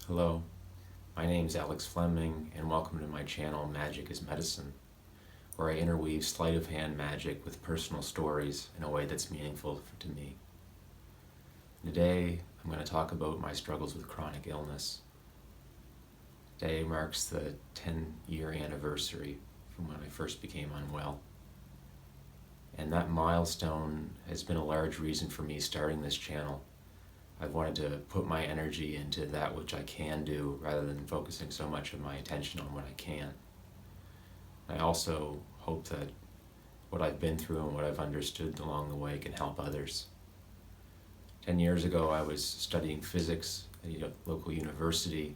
Hello, my name is Alex Fleming, and welcome to my channel Magic is Medicine, where I interweave sleight of hand magic with personal stories in a way that's meaningful to me. Today, I'm going to talk about my struggles with chronic illness. Today marks the 10-year anniversary from when I first became unwell. And that milestone has been a large reason for me starting this channel. I've wanted to put my energy into that which I can do rather than focusing so much of my attention on what I can. I also hope that what I've been through and what I've understood along the way can help others. 10 years ago, I was studying physics at a local university,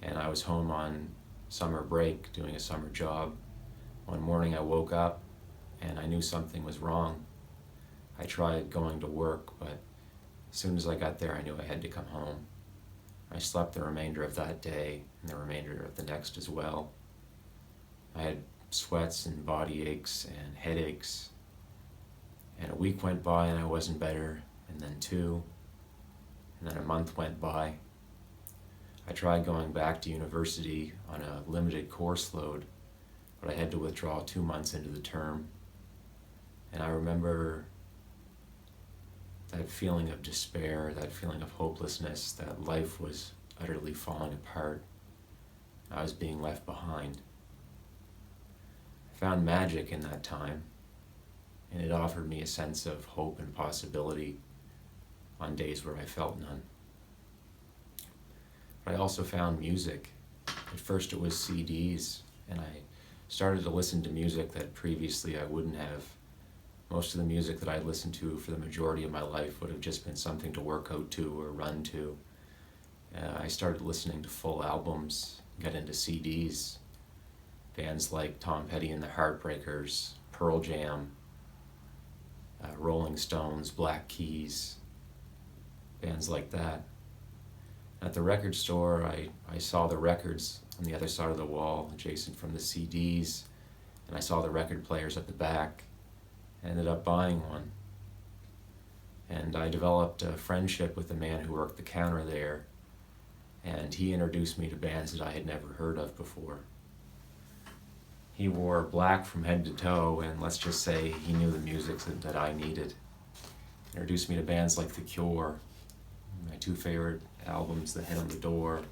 and I was home on summer break doing a summer job. One morning I woke up and I knew something was wrong. I tried going to work, but as soon as I got there, I knew I had to come home. I slept the remainder of that day and the remainder of the next as well. I had sweats and body aches and headaches. And a week went by and I wasn't better, and then two, and then a month went by. I tried going back to university on a limited course load, but I had to withdraw 2 months into the term. And I remember that feeling of despair, that feeling of hopelessness, that life was utterly falling apart. I was being left behind. I found magic in that time, and it offered me a sense of hope and possibility on days where I felt none. But I also found music. At first it was CDs, and I started to listen to music that previously I wouldn't have. Most of the music that I listened to for the majority of my life would have just been something to work out to or run to. I started listening to full albums, got into CDs. Bands like Tom Petty and the Heartbreakers, Pearl Jam, Rolling Stones, Black Keys, bands like that. At the record store, I saw the records on the other side of the wall, adjacent from the CDs, and I saw the record players at the back. I ended up buying one. And I developed a friendship with the man who worked the counter there, and he introduced me to bands that I had never heard of before. He wore black from head to toe, and let's just say he knew the music that I needed. He introduced me to bands like The Cure, my two favorite albums, The Head on the Door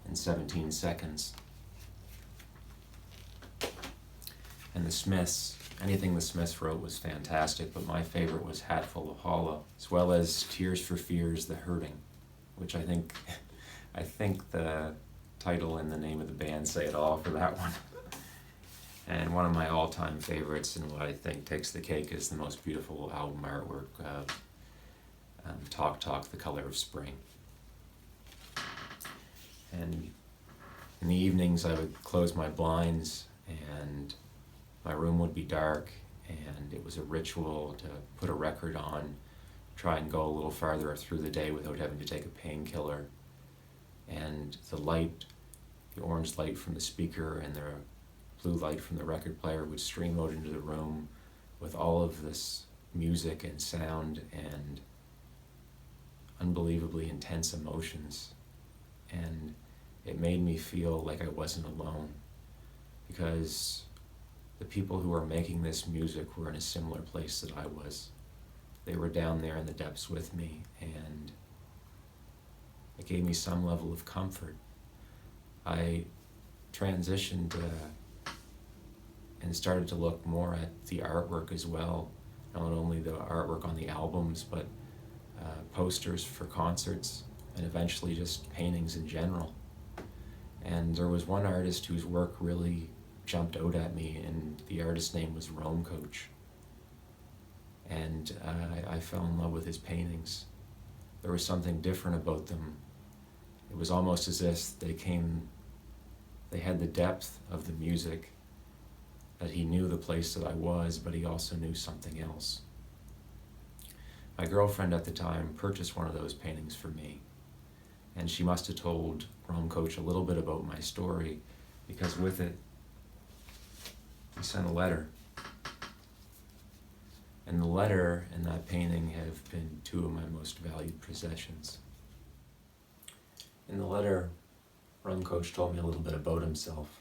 and 17 Seconds. And the Smiths. Anything the Smiths wrote was fantastic, but my favorite was Hatful of Hollow, as well as Tears for Fears, The Hurting, which I think the title and the name of the band say it all for that one. And one of my all-time favorites, and what I think takes the cake, is the most beautiful album artwork, Talk Talk, The Color of Spring. And in the evenings I would close my blinds and my room would be dark, and it was a ritual to put a record on, try and go a little farther through the day without having to take a painkiller. And the light, the orange light from the speaker and the blue light from the record player would stream out into the room with all of this music and sound and unbelievably intense emotions. And it made me feel like I wasn't alone, because the people who were making this music were in a similar place that I was. They were down there in the depths with me, and it gave me some level of comfort. I transitioned and started to look more at the artwork as well, not only the artwork on the albums, but posters for concerts, and eventually just paintings in general. And there was one artist whose work really jumped out at me, and the artist's name was Roamcouch. And I fell in love with his paintings. There was something different about them. It was almost as if they had the depth of the music, that he knew the place that I was, but he also knew something else. My girlfriend at the time purchased one of those paintings for me, and she must have told Roamcouch a little bit about my story, because with it, he sent a letter. And the letter and that painting have been two of my most valued possessions. In the letter, Roamcouch told me a little bit about himself.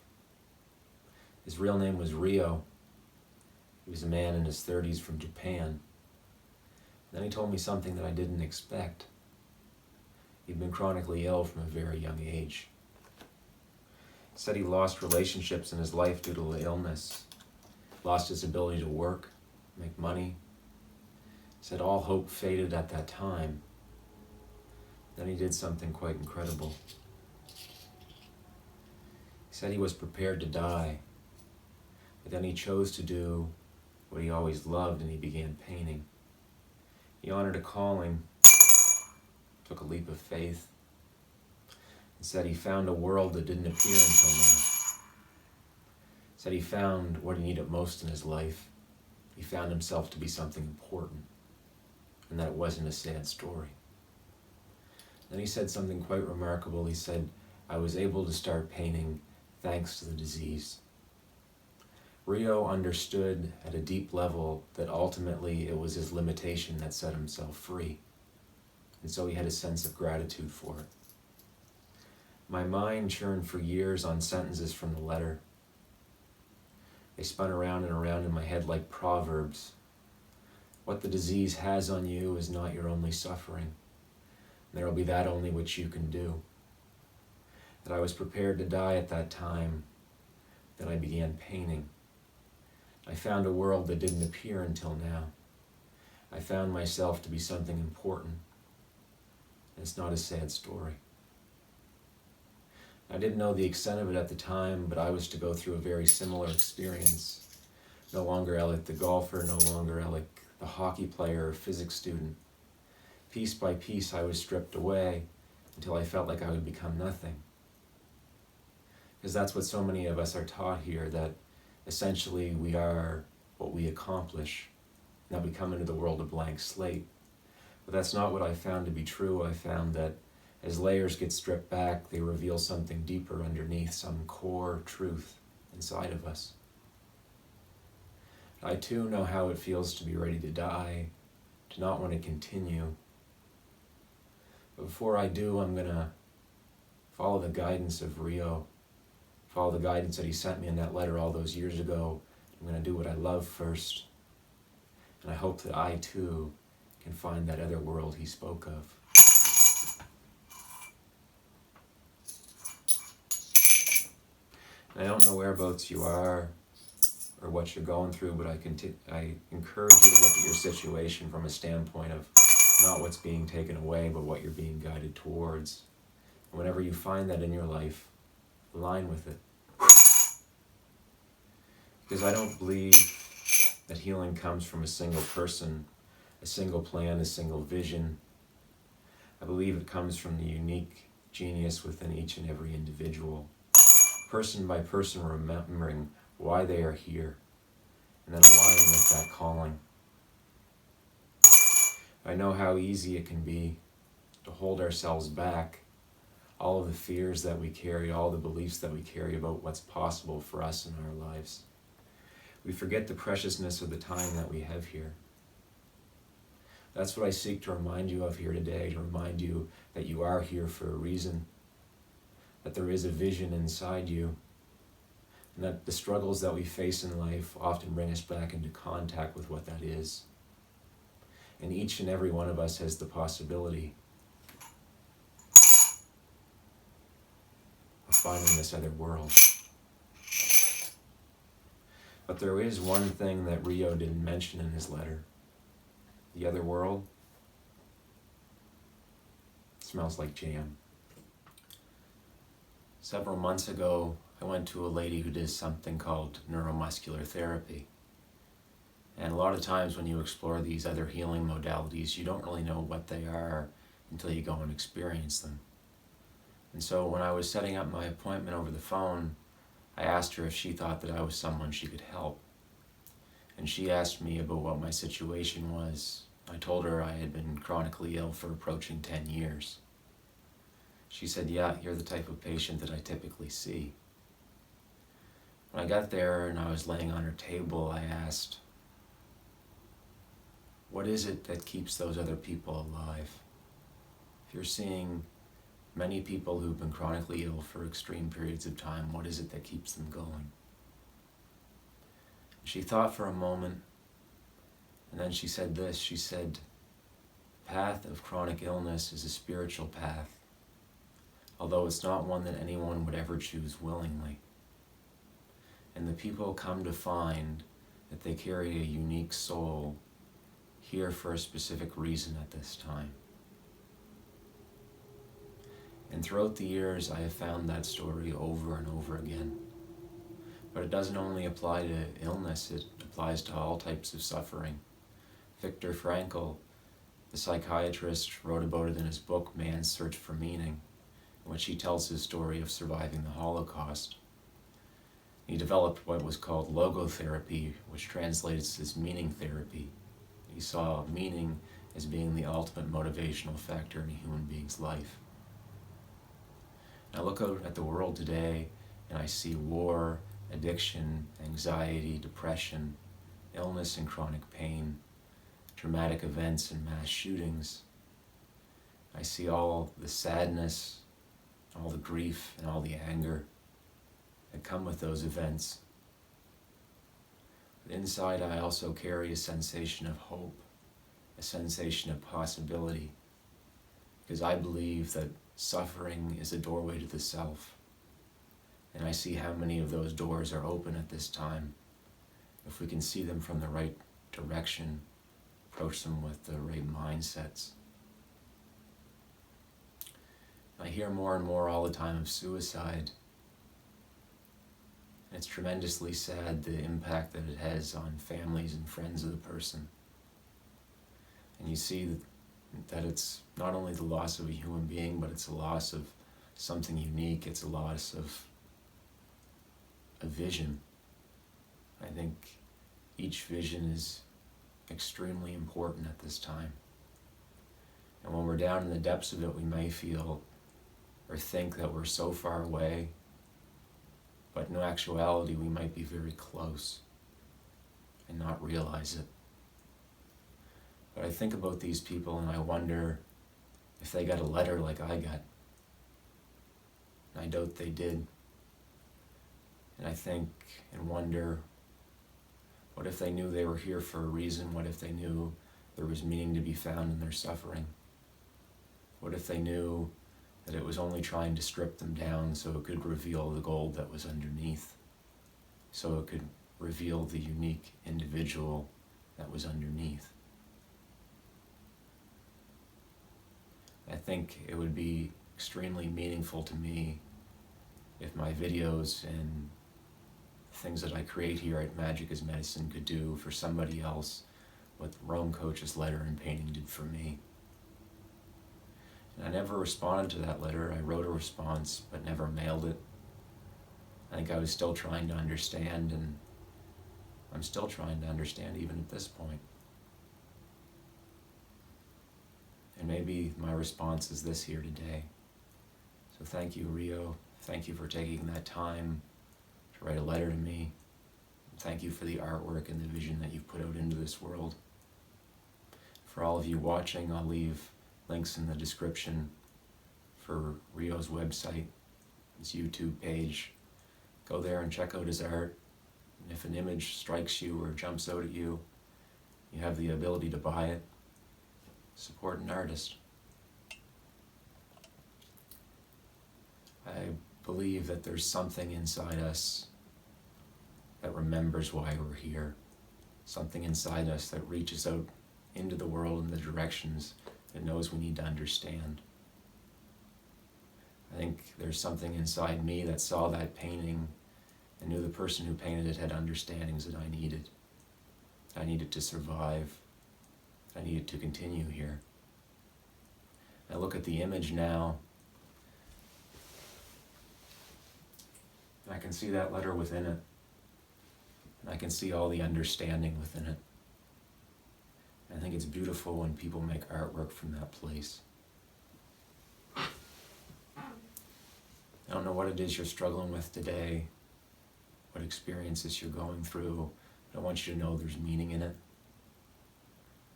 His real name was Rio. He was a man in his 30s from Japan. Then he told me something that I didn't expect. He'd been chronically ill from a very young age. He said he lost relationships in his life due to illness, lost his ability to work, make money. He said all hope faded at that time. Then he did something quite incredible. He said he was prepared to die, but then he chose to do what he always loved, and he began painting. He honored a calling, took a leap of faith, and said he found a world that didn't appear until now. Said he found what he needed most in his life. He found himself to be something important, and that it wasn't a sad story. Then he said something quite remarkable. He said, I was able to start painting thanks to the disease. Rio understood at a deep level that ultimately it was his limitation that set himself free. And so he had a sense of gratitude for it. My mind churned for years on sentences from the letter. They spun around and around in my head like proverbs. What the disease has on you is not your only suffering. There will be that only which you can do. That I was prepared to die at that time. Then I began painting. I found a world that didn't appear until now. I found myself to be something important. And it's not a sad story. I didn't know the extent of it at the time, but I was to go through a very similar experience. No longer Alec the golfer, no longer Alec the hockey player or physics student. Piece by piece, I was stripped away until I felt like I would become nothing. Because that's what so many of us are taught here, that essentially we are what we accomplish, and that we come into the world a blank slate. But that's not what I found to be true. I found that as layers get stripped back, they reveal something deeper underneath, some core truth inside of us. I too know how it feels to be ready to die, to not want to continue. But before I do, I'm going to follow the guidance of Rio, follow the guidance that he sent me in that letter all those years ago. I'm going to do what I love first. And I hope that I too can find that other world he spoke of. And I don't know whereabouts you are or what you're going through, but I encourage you to look at your situation from a standpoint of not what's being taken away, but what you're being guided towards. And whenever you find that in your life, align with it. Because I don't believe that healing comes from a single person, a single plan, a single vision. I believe it comes from the unique genius within each and every individual. Person by person, remembering why they are here, and then aligning with that calling. I know how easy it can be to hold ourselves back, all of the fears that we carry, all the beliefs that we carry about what's possible for us in our lives. We forget the preciousness of the time that we have here. That's what I seek to remind you of here today, to remind you that you are here for a reason, that there is a vision inside you, and that the struggles that we face in life often bring us back into contact with what that is. And each and every one of us has the possibility of finding this other world. But there is one thing that Rio didn't mention in his letter. The other world smells like jam. Several months ago, I went to a lady who does something called neuromuscular therapy. And a lot of times when you explore these other healing modalities, you don't really know what they are until you go and experience them. And so when I was setting up my appointment over the phone, I asked her if she thought that I was someone she could help. And she asked me about what my situation was. I told her I had been chronically ill for approaching 10 years. She said, yeah, you're the type of patient that I typically see. When I got there and I was laying on her table, I asked, what is it that keeps those other people alive? If you're seeing many people who've been chronically ill for extreme periods of time, what is it that keeps them going? She thought for a moment, and then she said this. She said, the path of chronic illness is a spiritual path, although it's not one that anyone would ever choose willingly. And the people come to find that they carry a unique soul here for a specific reason at this time. And throughout the years, I have found that story over and over again. But it doesn't only apply to illness, it applies to all types of suffering. Viktor Frankl, the psychiatrist, wrote about it in his book, Man's Search for Meaning, in which he tells his story of surviving the Holocaust. He developed what was called logotherapy, which translates as meaning therapy. He saw meaning as being the ultimate motivational factor in a human being's life. I look out at the world today and I see war, addiction, anxiety, depression, illness and chronic pain, dramatic events and mass shootings. I see all the sadness, all the grief, and all the anger that come with those events. But inside, I also carry a sensation of hope, a sensation of possibility, because I believe that suffering is a doorway to the self. And I see how many of those doors are open at this time. If we can see them from the right direction, approach them with the right mindsets. I hear more and more all the time of suicide. It's tremendously sad, the impact that it has on families and friends of the person. And you see that it's not only the loss of a human being, but it's a loss of something unique. It's a loss of a vision. I think each vision is extremely important at this time. And when we're down in the depths of it, we may feel or think that we're so far away, but in actuality, we might be very close and not realize it. But I think about these people and I wonder if they got a letter like I got. And I doubt they did. And I think and wonder, what if they knew they were here for a reason? What if they knew there was meaning to be found in their suffering? What if they knew that it was only trying to strip them down so it could reveal the gold that was underneath, so it could reveal the unique individual that was underneath? I think it would be extremely meaningful to me if my videos and things that I create here at Magic is Medicine could do for somebody else what Roamcouch's letter and painting did for me. And I never responded to that letter. I wrote a response, but never mailed it. I think I was still trying to understand, and I'm still trying to understand even at this point. And maybe my response is this here today. So thank you, Rio. Thank you for taking that time to write a letter to me. Thank you for the artwork and the vision that you've put out into this world. For all of you watching, I'll leave links in the description for Rio's website, his YouTube page. Go there and check out his art. And if an image strikes you or jumps out at you, you have the ability to buy it. Support an artist. I believe that there's something inside us that remembers why we're here. Something inside us that reaches out into the world in the directions it knows we need to understand. I think there's something inside me that saw that painting and knew the person who painted it had understandings that I needed. I needed to survive. I needed to continue here. I look at the image now, and I can see that letter within it. And I can see all the understanding within it. I think it's beautiful when people make artwork from that place. I don't know what it is you're struggling with today, what experiences you're going through, but I want you to know there's meaning in it.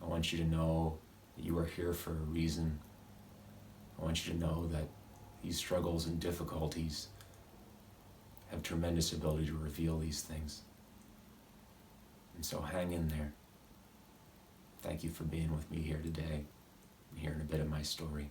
I want you to know that you are here for a reason. I want you to know that these struggles and difficulties have tremendous ability to reveal these things. And so hang in there. Thank you for being with me here today and hearing a bit of my story.